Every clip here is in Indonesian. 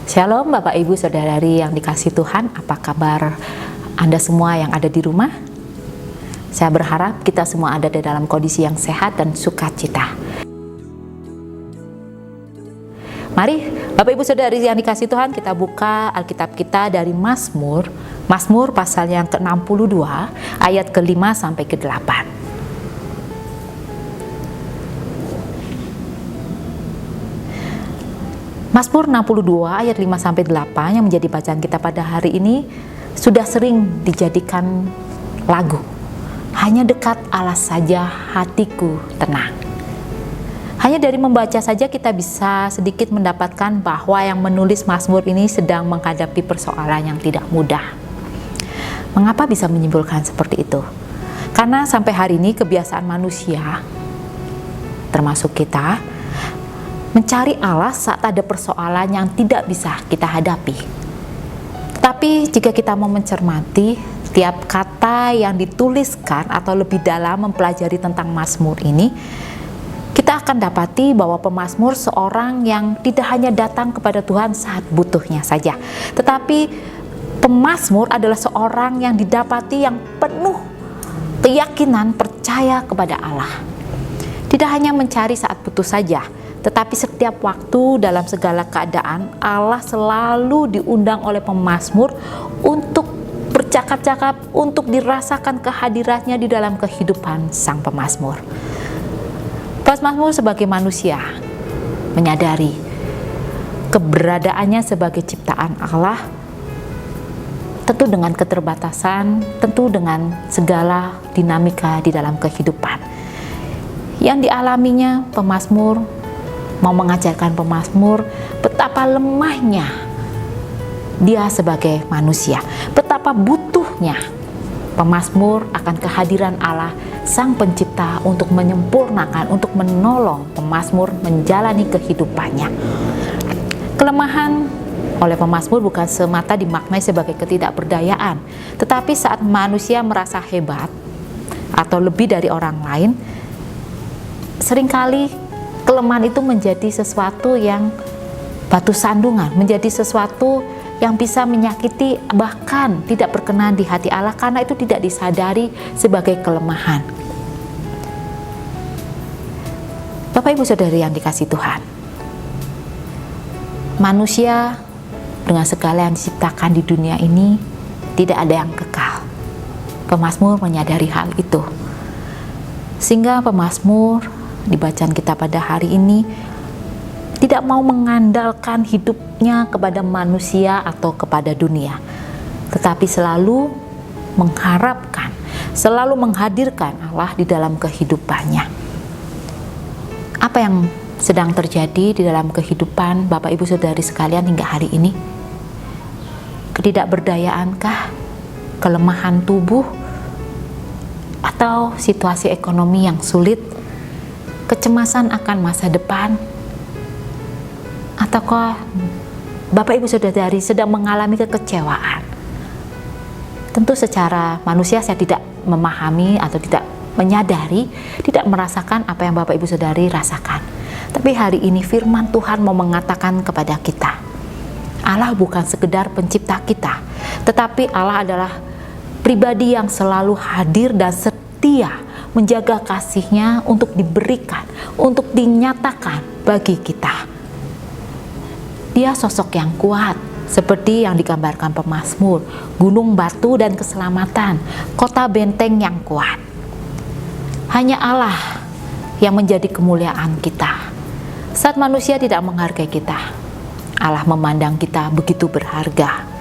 Shalom Bapak Ibu Saudari yang dikasihi Tuhan, apa kabar Anda semua yang ada di rumah? Saya berharap kita semua ada di dalam kondisi yang sehat dan sukacita. Mari Bapak Ibu Saudari yang dikasihi Tuhan, kita buka Alkitab kita dari Mazmur pasal yang ke-62 ayat ke-5 sampai ke-8. Mazmur 62 ayat 5-8 yang menjadi bacaan kita pada hari ini sudah sering dijadikan lagu. Hanya dekat Allah saja hatiku tenang. Hanya dari membaca saja kita bisa sedikit mendapatkan bahwa yang menulis Mazmur ini sedang menghadapi persoalan yang tidak mudah. Mengapa bisa menyimpulkan seperti itu? Karena sampai hari ini kebiasaan manusia, termasuk kita, mencari Allah saat ada persoalan yang tidak bisa kita hadapi. Tapi jika kita mau mencermati tiap kata yang dituliskan atau lebih dalam mempelajari tentang Mazmur ini, kita akan dapati bahwa pemazmur seorang yang tidak hanya datang kepada Tuhan saat butuhnya saja, tetapi pemazmur adalah seorang yang didapati yang penuh keyakinan percaya kepada Allah. Tidak hanya mencari saat butuh saja, tetapi setiap waktu dalam segala keadaan Allah selalu diundang oleh pemazmur untuk bercakap-cakap, untuk dirasakan kehadirannya di dalam kehidupan sang pemazmur. Pemazmur sebagai manusia menyadari keberadaannya sebagai ciptaan Allah, tentu dengan keterbatasan, tentu dengan segala dinamika di dalam kehidupan yang dialaminya. Pemazmur mau mengajarkan pemazmur betapa lemahnya dia sebagai manusia, betapa butuhnya pemazmur akan kehadiran Allah Sang Pencipta untuk menyempurnakan, untuk menolong pemazmur menjalani kehidupannya. Kelemahan oleh pemazmur bukan semata dimaknai sebagai ketidakberdayaan, tetapi saat manusia merasa hebat atau lebih dari orang lain, seringkali kelemahan itu menjadi sesuatu yang batu sandungan, menjadi sesuatu yang bisa menyakiti, bahkan tidak berkenan di hati Allah karena itu tidak disadari sebagai kelemahan. Bapak Ibu Saudari yang dikasihi Tuhan, manusia dengan segala yang diciptakan di dunia ini tidak ada yang kekal. Pemazmur menyadari hal itu, sehingga pemazmur di bacaan kita pada hari ini tidak mau mengandalkan hidupnya kepada manusia atau kepada dunia, tetapi selalu mengharapkan, selalu menghadirkan Allah di dalam kehidupannya. Apa yang sedang terjadi di dalam kehidupan Bapak Ibu Saudari sekalian hingga hari ini? Ketidakberdayaankah, kelemahan tubuh, atau situasi ekonomi yang sulit, kecemasan akan masa depan, ataukah Bapak Ibu Saudari sedang mengalami kekecewaan? Tentu secara manusia saya tidak memahami atau tidak menyadari, tidak merasakan apa yang Bapak Ibu Saudari rasakan. Tapi hari ini firman Tuhan mau mengatakan kepada kita, Allah bukan sekedar pencipta kita, tetapi Allah adalah pribadi yang selalu hadir dan setia menjaga kasih-Nya untuk diberikan, untuk dinyatakan bagi kita. Dia sosok yang kuat, seperti yang digambarkan pemazmur, gunung batu dan keselamatan, kota benteng yang kuat. Hanya Allah yang menjadi kemuliaan kita. Saat manusia tidak menghargai kita, Allah memandang kita begitu berharga.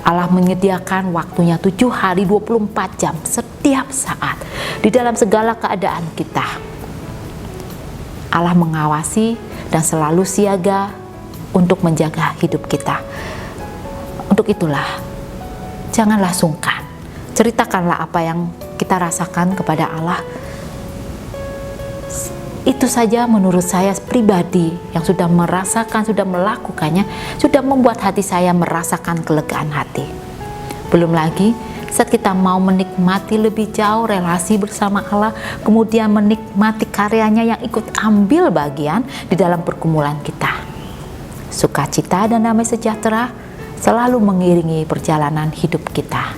Allah menyediakan waktunya 7 hari 24 jam setiap saat di dalam segala keadaan kita. Allah mengawasi dan selalu siaga untuk menjaga hidup kita. Untuk itulah, janganlah sungkan. Ceritakanlah apa yang kita rasakan kepada Allah. Itu saja menurut saya pribadi yang sudah merasakan, sudah melakukannya, sudah membuat hati saya merasakan kelegaan hati. Belum lagi saat kita mau menikmati lebih jauh relasi bersama Allah, kemudian menikmati karyanya yang ikut ambil bagian di dalam pergumulan kita. sukacita dan damai sejahtera selalu mengiringi perjalanan hidup kita.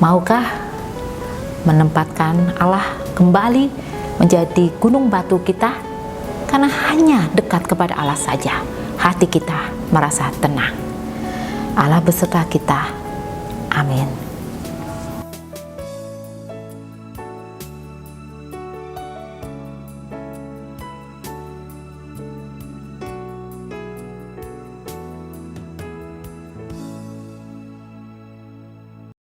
Maukah menempatkan Allah kembali menjadi gunung batu kita? Karena hanya dekat kepada Allah saja hati kita merasa tenang. Allah beserta kita. Amin.